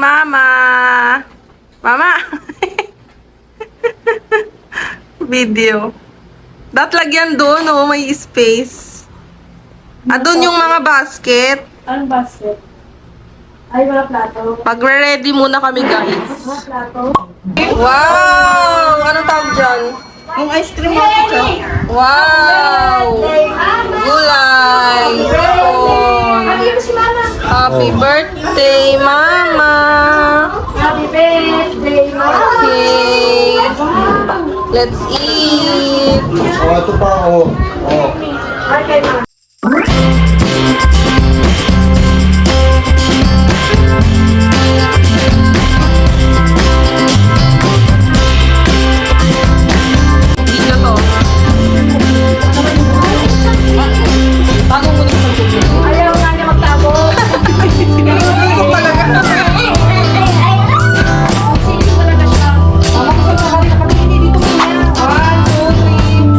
Mama. Mama. Video. Dapat lagyan doon, oh, may space. Doon yung mga basket. Anong basket? Ay, wala plato. Pagre-ready muna kami, guys. Wala plato. Wow! Anong tawag dyan? Yung ice cream mo, teacher. Wow! Gulay! Corn. Si Mama. Happy birthday, Mama! Happy birthday, Mama. Okay. Let's eat! Oh, ito pa, oh. Oh. Ay, kay Mama. Dito to. Bagong munik sa tubig. Ayaw nga niya magtabo. Ito talaga. Sige talaga siya. Mama ko sa kanya kami hindi dito muna. 1, 2, 3.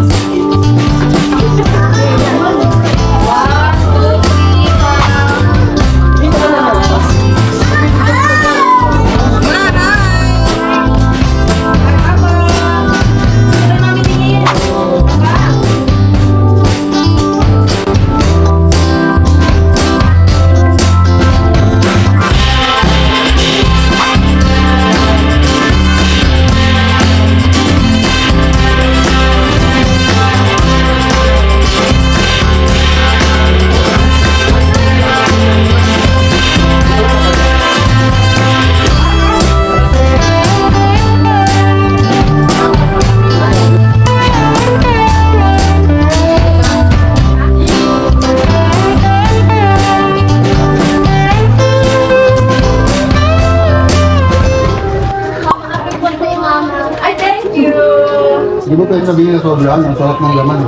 Di ba kayo sabihin na sobrang? Ang sarap ng laman.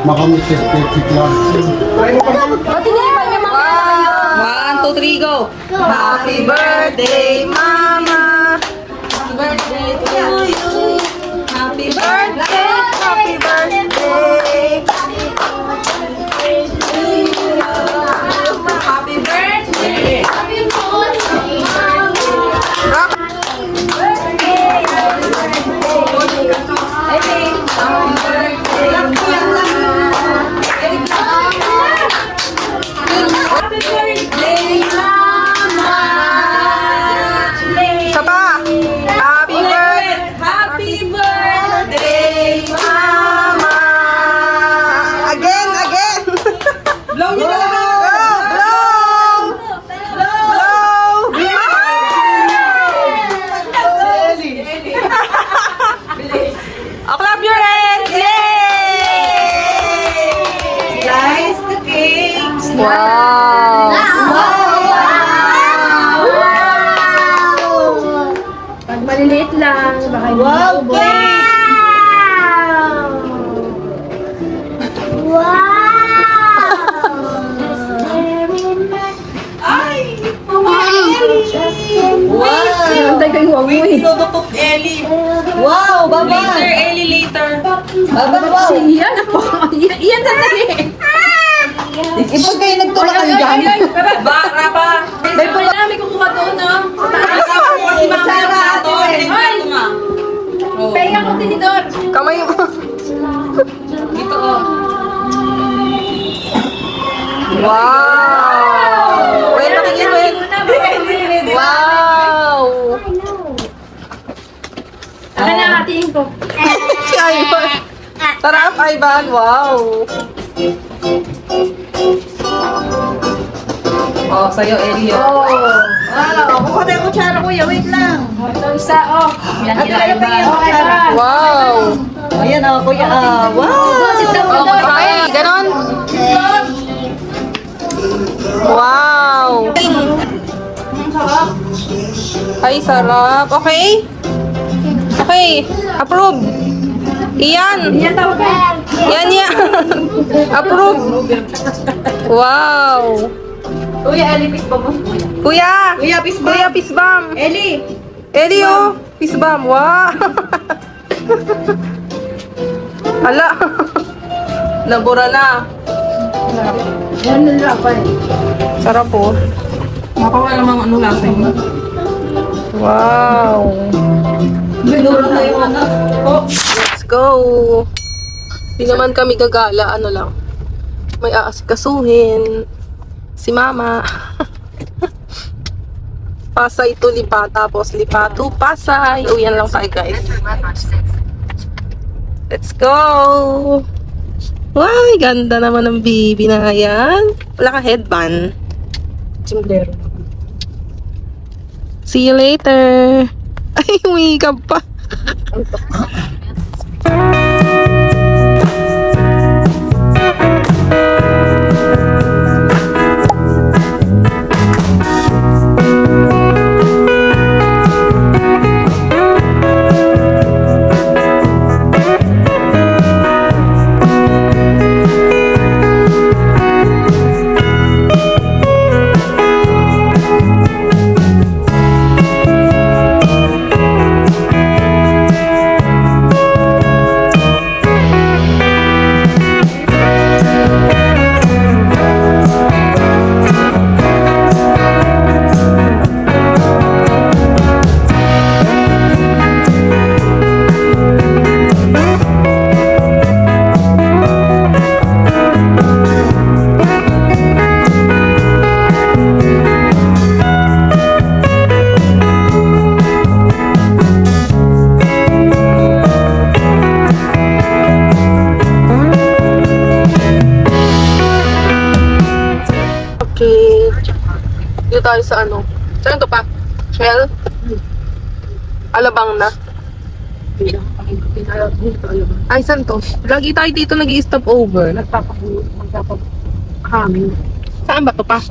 Makamit sa stick lang. Wow! 1, 2, 3, go! Happy birthday, Mama! Happy birthday to you! Happy birthday! Happy birthday! Happy birthday! Rock! Isa pa! Happy birthday, Mama! Again! Blow nyo na lahat! Blow! Clap your hands! Yay! Slice the cakes. Wow! Pag maliliit lang, baka hindi maubos. Hintay ko yung wawi. Wow, baba! Later, Ellie, later. Baba! Si Ian, Ian, sandali. Ipag kayo nagtulak kayo dyan. Bara pa. May pala, may kukuha doon, no? Si Mama yung plato. Ay! Paya ko tinidor. Kamay mo. Dito, oh. Wow! Wait, pakinggan, wait. Wow! Akin na, hatiin ko. Si Ivan. Sarap, Ivan. Wow! Oh, sa'yo, Ellie. Oh. Wow! Kuha tayo kutsara, kuya. Wait lang. Ito isa, oh. Yan, At talaga tayo yung Okay, kutsara. ba? Wow! Ayan, oh, kuya. Wow! Sit down, Oh, Tidor. okay, ganon. Wow! Ay, sarap. Okay? Okay. Approve. Iyan. Yan, tawag ka. Yan. Approve. Wow. Kuya, Eli, pisbam mo. Kuya. Kuya, pisbam. Kuya, pisbam. Eli! Eli, oh. Pisbam. Wow. Hala. Nabura na. Yan, nalapay. Sarap po. Makawa namang ano lasa yun. Wow. Binura na yung ano. Let's go. Di naman kami gagala, ano lang. May aasikasuhin. Si Mama. Pasay to Lipa, tapos Lipa to Pasay. Uyan lang tayo, guys. Let's go! Wow, ganda naman ng baby na yan. Wala ka headband. Simplero. See you later. Ay, umikap pa. Okay. Dito tayo sa ano. Saan to pa? Shell? Alabang na. Ay, saan to? Lagi tayo dito nag-i-stop over. Hangin. Saan ba to pa?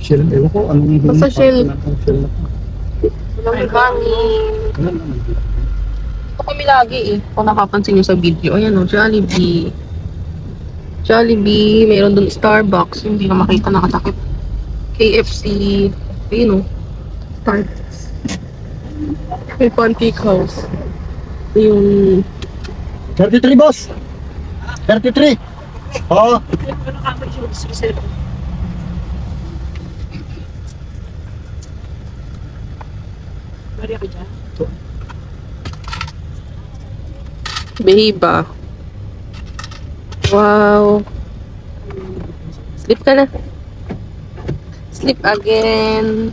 Shell, ewan ko, anong Basta shell. Shell na. Walang hangin. Ito kami lagi eh. Kung nakapansin nyo sa video. Ayan o, Jollibee. Jollibee. Mayroon dun Starbucks. Hindi na makita nakatakip. KFC. Ayun o. Starbucks. May Pancake House. Yung 33, boss! 33! Oo. Bari ako dyan. Behiba. Wow. Sleep ka na. Sleep again.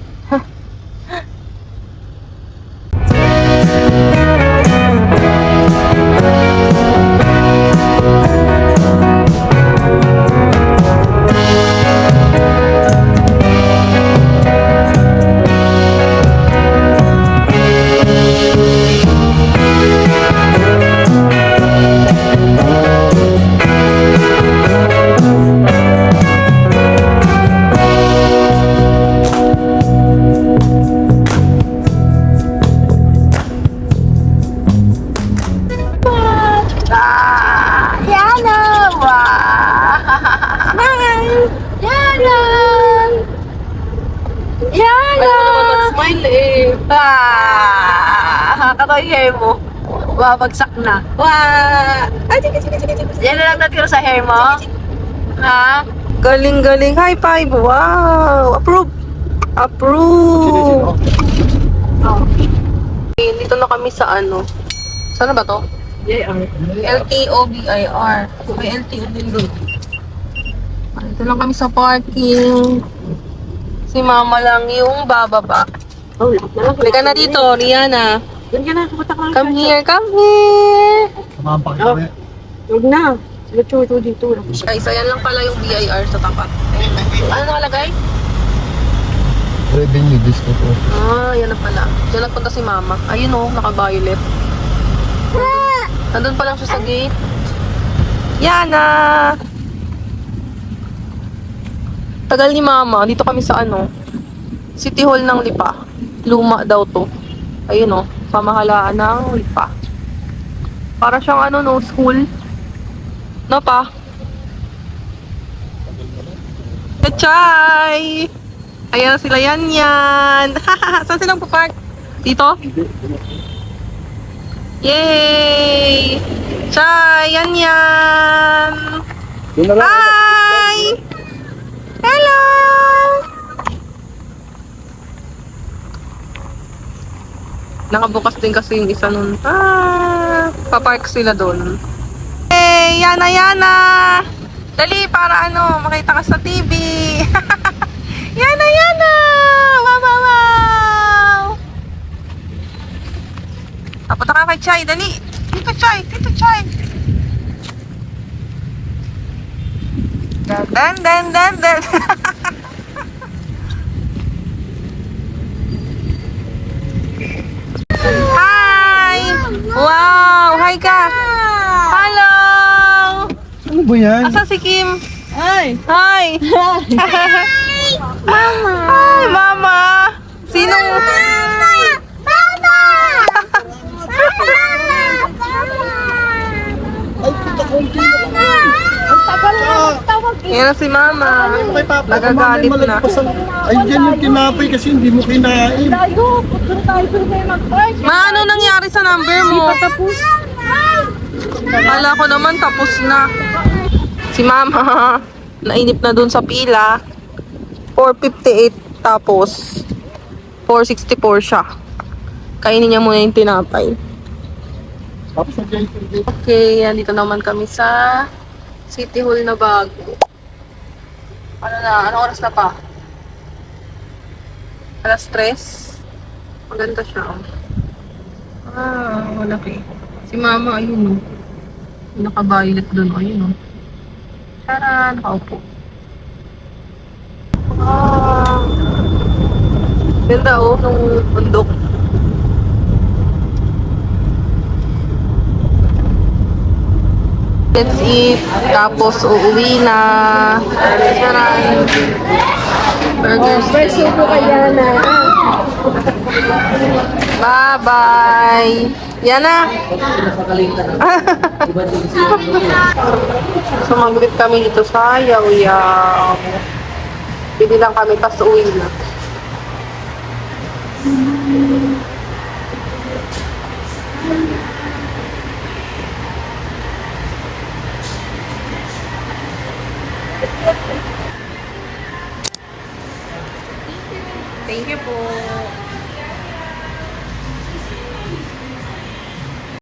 Smile eh. Katoy hair mo. Babagsak na. Ay, yan na lang natira sa hair mo? Ha? Galing-galing. High five. Wow. Approve. Approve. Oh. Okay, dito na kami sa ano. Sana ba to? LTOBIR. May LTO din doon. Dito lang kami sa parking. Si Mama lang yung bababa. Oh, lakot na lang. Halika na dito, Rihanna. Doon ka na, kapatak lang. Come here, come here. Samahan pa kita. eh. Huwag na. Ito dito. Ay, so yan lang pala yung BIR sa tapat. Ano nakalagay? Revenue disco po. Ah, yan na pala. Diyan nagpunta si Mama. Ayun o, naka-violet. Nandun pa lang siya sa gate. Yana! Tagal ni Mama. Dito kami sa ano, City Hall ng Lipa. Luma daw to. Ayun o, pamahalaan ng Lipa. Para siyang ano no, school. No pa? Kachay! Ayan sila yan. Saan silang papark? Dito? Yay! Chay! Yan! Hi! Hello! Nakabukas din kasi yung isa nun. Papark sila doon. Hey, Yana, Yana! Dali, para ano, makita ka sa TV. Yana, Yana! Wow, wow, wow! Papunta ka kay Chay, dali. Dito, Chay, dito, Chay. Dan, dan, dan, dan. Hi! Wow! Hi ka! Hello! Ano ba yan? Asa si Kim? Ay! Hi! Mama! Hi, Mama! Sinong... Yan si Mama. Nagagalit na. Ay, dyan yung tinapay kasi hindi mo kinain. Tayo! Punta tayo doon kayo mag-park! Ma, ano nangyari sa number mo? Kala ko naman tapos na. Si Mama, nainip na dun sa pila. 458 tapos 464 siya. Kainin niya muna yung tinapay. Tapos nandiyan Okay, dito naman kami sa City Hall na bago. Ano na? Anong oras na pa? Alas 3? Maganda siya. Malaki. Si Mama, ayun o. Naka-violet doon. Ayun o. Tara, nakaupo. Ganda o, nung bundok. Let's eat. Tapos uuwi na. Charan. Burgers. Subo ka Yana! Bye-bye. Yan na. Sumaglit kami dito sa Yaw-Yaw. Bili lang kami, tas uwi na. Thank you po.